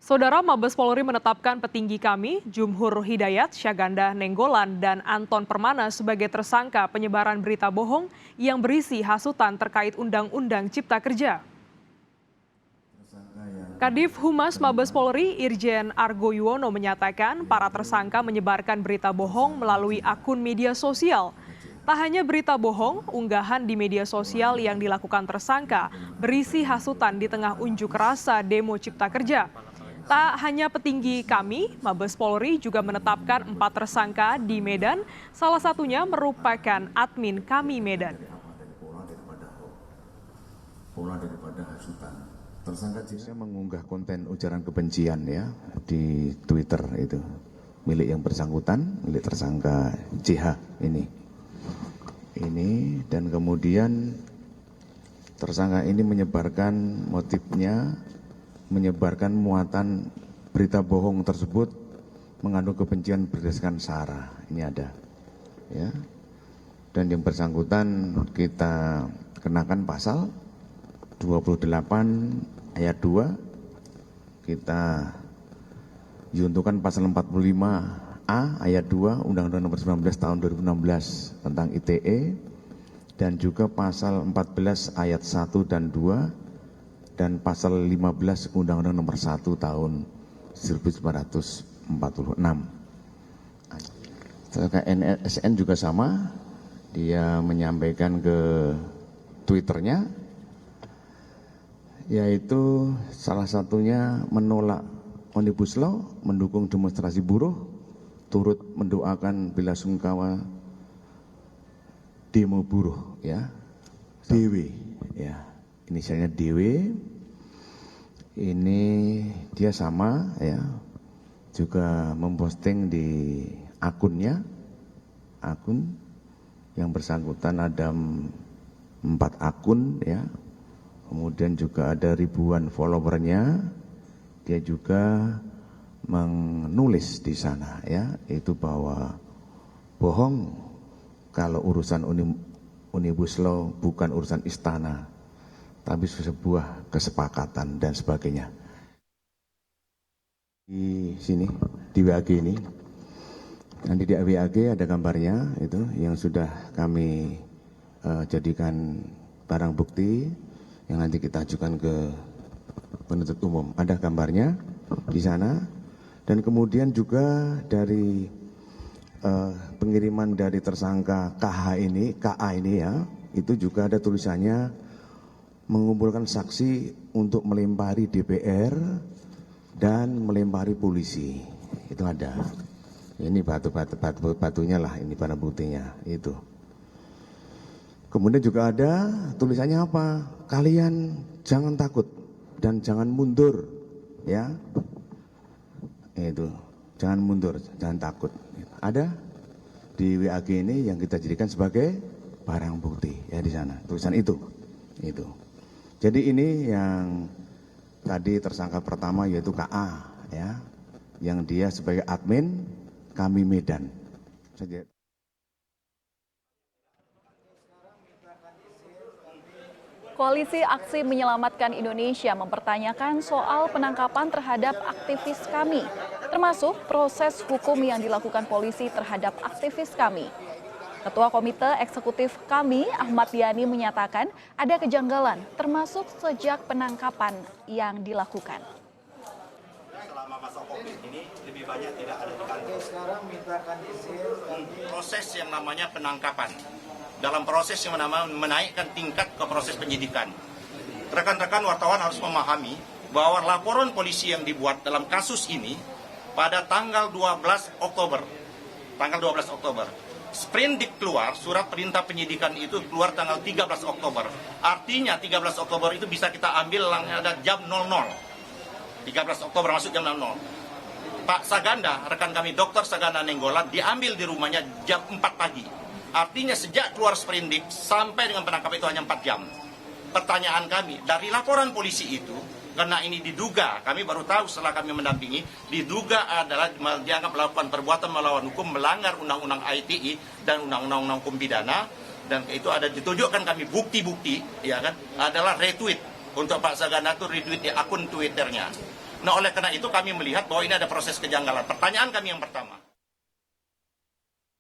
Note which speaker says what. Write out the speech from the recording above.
Speaker 1: Saudara Mabes Polri menetapkan petinggi kami, Jumhur Hidayat, Syaganda Nenggolan, dan Anton Permana sebagai tersangka penyebaran berita bohong yang berisi hasutan terkait Undang-Undang Cipta Kerja. Kadif Humas Mabes Polri, Irjen Argo Yuwono menyatakan para tersangka menyebarkan berita bohong melalui akun media sosial. Tak hanya berita bohong, unggahan di media sosial yang dilakukan tersangka berisi hasutan di tengah unjuk rasa demo Cipta Kerja. Tak hanya petinggi kami, Mabes Polri juga menetapkan 4 tersangka di Medan, salah satunya merupakan admin kami Medan.
Speaker 2: Pola daripada hasutan. Tersangka jika mengunggah konten ujaran kebencian ya di Twitter itu milik yang bersangkutan, milik tersangka JH ini dan kemudian tersangka ini menyebarkan motifnya menyebarkan muatan berita bohong tersebut mengandung kebencian berdasarkan sara. Ini ada ya. Dan yang bersangkutan kita kenakan pasal 28 ayat 2, kita juntukan pasal 45A ayat 2 Undang-Undang Nomor 19 Tahun 2016 tentang ITE, dan juga pasal 14 ayat 1 dan 2 dan pasal 15 Undang-Undang Nomor 1 Tahun 1946. NSN juga sama, dia menyampaikan ke Twitternya, yaitu salah satunya menolak Omnibus Law, mendukung demonstrasi buruh, turut mendoakan belasungkawa demo buruh ya. DW ya, inisialnya DW. Ini dia sama ya, juga memposting di akunnya, akun yang bersangkutan ada 4 akun ya. Kemudian juga ada ribuan followernya. Dia juga menulis di sana ya, itu bahwa bohong kalau urusan Omnibus Law bukan urusan istana, tapi sebuah kesepakatan dan sebagainya. Di sini, di WAG ini, nanti di WAG ada gambarnya itu yang sudah kami jadikan barang bukti yang nanti kita ajukan ke penuntut umum. Ada gambarnya di sana, dan kemudian juga dari pengiriman dari tersangka KA ini ya, itu juga ada tulisannya mengumpulkan saksi untuk melempari DPR dan melempari polisi. Itu ada. Ini batunya lah, ini barang buktinya itu. Kemudian juga ada tulisannya apa? Kalian jangan takut dan jangan mundur ya. Itu, jangan mundur, jangan takut. Ada di WAG ini yang kita jadikan sebagai barang bukti ya di sana. Tulisan itu. Jadi ini yang tadi tersangka pertama yaitu KA ya, yang dia sebagai admin kami Medan.
Speaker 3: Koalisi Aksi Menyelamatkan Indonesia mempertanyakan soal penangkapan terhadap aktivis kami, termasuk proses hukum yang dilakukan polisi terhadap aktivis kami. Ketua Komite Eksekutif kami, Ahmad Yani, menyatakan ada kejanggalan, termasuk sejak penangkapan yang dilakukan.
Speaker 4: Selama masa COVID ini lebih banyak tidak ada di kantor.
Speaker 5: Sekarang mintakan izin.
Speaker 4: Proses yang namanya penangkapan. Dalam proses yang menaikkan tingkat ke proses penyidikan. Rekan-rekan wartawan harus memahami bahwa laporan polisi yang dibuat dalam kasus ini pada tanggal 12 Oktober. Sprindik keluar, surat perintah penyidikan itu keluar tanggal 13 Oktober. Artinya 13 Oktober itu bisa kita ambil ada jam 00. 13 Oktober masuk jam 00. Pak Saganda, rekan kami Dr. Saganda Nenggolan, diambil di rumahnya jam 4 pagi. Artinya sejak keluar sprindik sampai dengan penangkapan itu hanya 4 jam. Pertanyaan kami, dari laporan polisi itu, karena ini diduga, kami baru tahu setelah kami mendampingi, diduga adalah dianggap melakukan perbuatan melawan hukum, melanggar undang-undang ITE dan undang-undang hukum pidana, dan itu ada ditunjukkan kami bukti-bukti, ya kan, adalah retweet untuk Pak Saganda itu retweet di akun Twitternya. Nah oleh karena itu kami melihat bahwa ini ada proses kejanggalan. Pertanyaan kami yang pertama.